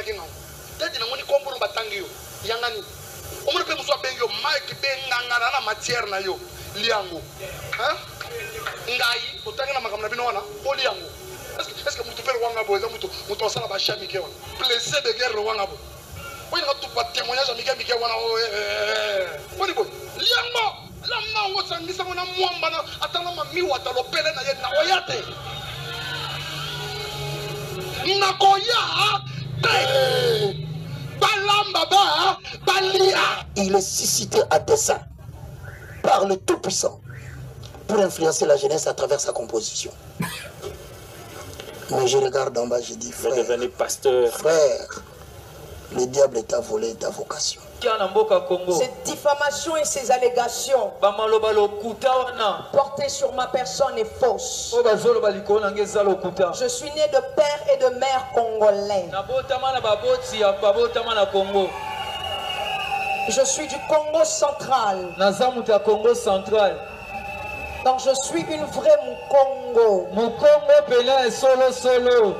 kinga tete na ngoni kombo no batangi yo yangani omona pe muso bengi yo mike benga na matière na yo liango hein ngai otanga na makamna bino wana o liango est-ce que mutu pele wanga boza mutu osala ba chami ke wana blessé de guerre wanga bo oyi na tu pa témoignage mike wana oni boy liango la mango sangisa mona mwamba na atanga mami wata lopele na ye na oyate Il est suscité à dessein par le Tout-Puissant pour influencer la jeunesse à travers sa composition. Mais je regarde en bas, je dis frère, pasteur. Frère, le diable t'a volé ta vocation. Cette diffamation et ces allégations portées sur ma personne est fausse. Je suis né de père et de mère congolais. Je suis du Congo central. Donc je suis une vraie Mukongo. Solo.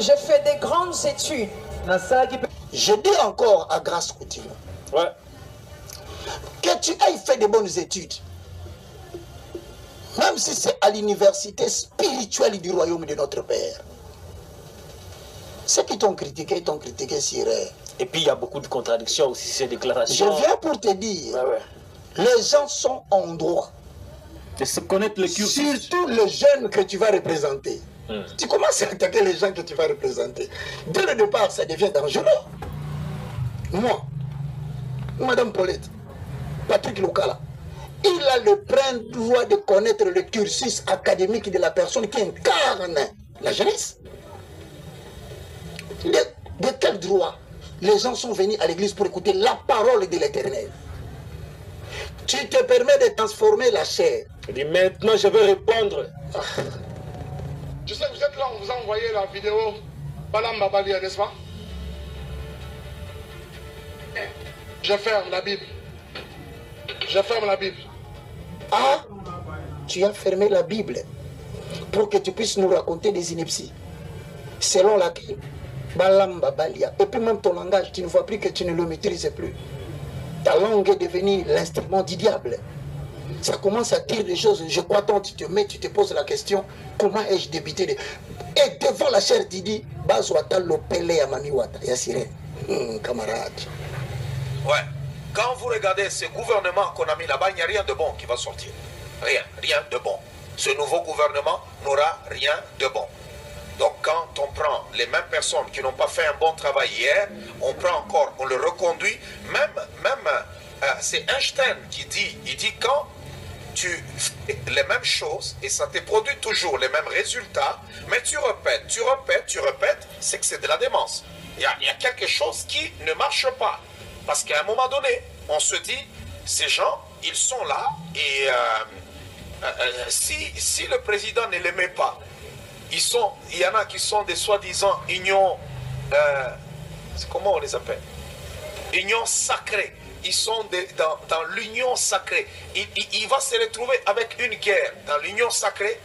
J'ai fait des grandes études. Je dis encore à Grâce Couture que tu aies fait de bonnes études, même si c'est à l'université spirituelle du royaume de notre Père. Ceux qui t'ont critiqué sur... Et puis il y a beaucoup de contradictions aussi, ces déclarations. Je viens pour te dire, les gens sont en droit de se connaître le cursus. Surtout les jeunes que tu vas représenter. Tu commences à attaquer les gens que tu vas représenter. Dès le départ, ça devient dangereux. Moi, Madame Paulette, Patrick Lokala, il a le plein droit de connaître le cursus académique de la personne qui incarne la jeunesse. De quel droit les gens sont venus à l'église pour écouter la parole de l'Éternel? Tu te permets de transformer la chair. Je dis maintenant, je vais répondre. Je sais que vous êtes là, on vous a envoyé la vidéo Balamba Balia, n'est-ce pas? Je ferme la Bible. Je ferme la Bible. Ah, tu as fermé la Bible pour que tu puisses nous raconter des inepties selon laquelle Balamba Balia. Et puis même ton langage, tu ne vois plus que tu ne le maîtrises plus. Ta langue est devenue l'instrument du diable. Ça commence à dire des choses. Je crois tant tu te mets, tu te poses la question, comment ai-je débité de... Et devant la chair, tu dis, Bazouata l'opele à Mamiwata, Yassiré, camarade. Ouais, quand vous regardez ce gouvernement qu'on a mis là-bas, il n'y a rien de bon qui va sortir. Rien de bon. Ce nouveau gouvernement n'aura rien de bon. Donc quand on prend les mêmes personnes qui n'ont pas fait un bon travail hier, on prend encore, on le reconduit, c'est Einstein qui dit, il dit quand tu fais les mêmes choses et ça te produit toujours les mêmes résultats, mais tu répètes, c'est que c'est de la démence. Il y a quelque chose qui ne marche pas. Parce qu'à un moment donné, on se dit, ces gens, ils sont là et si le président ne les met pas, il y en a qui sont des soi-disant unions, comment on les appelle? Union sacrée. Ils sont dans l'union sacrée. Il va se retrouver avec une guerre dans l'union sacrée,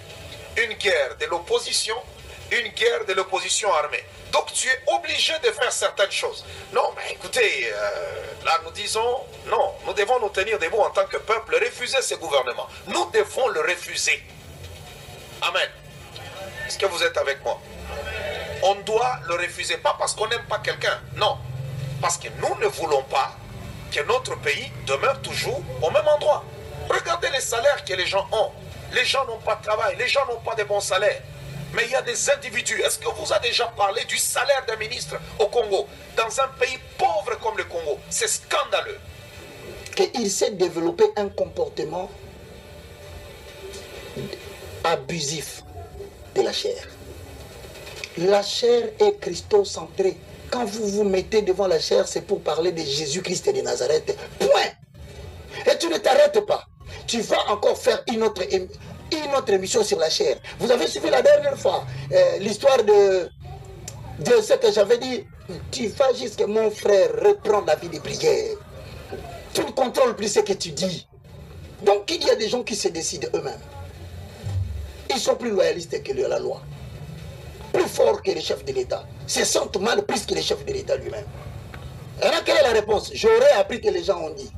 une guerre de l'opposition, une guerre de l'opposition armée. Donc tu es obligé de faire certaines choses. Non, mais écoutez, là nous disons, non, nous devons nous tenir debout en tant que peuple, refuser ce gouvernement. Nous devons le refuser. Amen. Est-ce que vous êtes avec moi? On doit le refuser, pas parce qu'on n'aime pas quelqu'un, non. Parce que nous ne voulons pas que notre pays demeure toujours au même endroit. Regardez les salaires que les gens ont. Les gens n'ont pas de travail, les gens n'ont pas de bons salaires. Mais il y a des individus. Est-ce que vous avez déjà parlé du salaire d'un ministre au Congo? Dans un pays pauvre comme le Congo, c'est scandaleux. Qu'il s'est développé un comportement abusif de la chair. La chair est christocentrée. Quand vous vous mettez devant la chair, c'est pour parler de Jésus-Christ de Nazareth. Point. Et tu ne t'arrêtes pas. Tu vas encore faire une autre émission sur la chair. Vous avez suivi la dernière fois l'histoire de ce que j'avais dit. Tu vas jusqu'à mon frère reprendre la vie de prière. Tu ne contrôles plus ce que tu dis. Donc il y a des gens qui se décident eux-mêmes. Ils sont plus loyalistes que la loi. Plus forts que les chefs de l'État. Se sentent mal plus que les chefs de l'État lui-même. Alors, quelle est la réponse? J'aurais appris que les gens ont dit.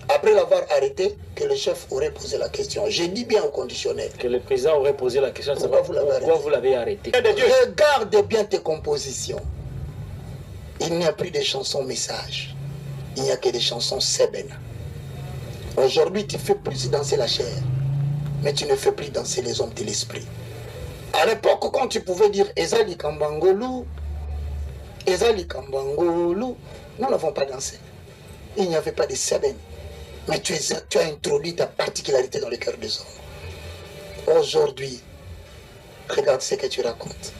Après l'avoir arrêté, que le chef aurait posé la question. J'ai dit bien au conditionnel. Que le président aurait posé la question de Pourquoi savoir vous l'avez arrêté. Regarde bien tes compositions. Il n'y a plus de chansons messages. Il n'y a que des chansons seben. Aujourd'hui, tu fais plus danser la chair. Mais tu ne fais plus danser les hommes de l'esprit. À l'époque, quand tu pouvais dire Ezali Kambangolu, Ezali Kambangolu, nous n'avons pas dansé. Il n'y avait pas de seben. Mais tu as introduit ta particularité dans le cœur des hommes. Aujourd'hui, regarde ce que tu racontes.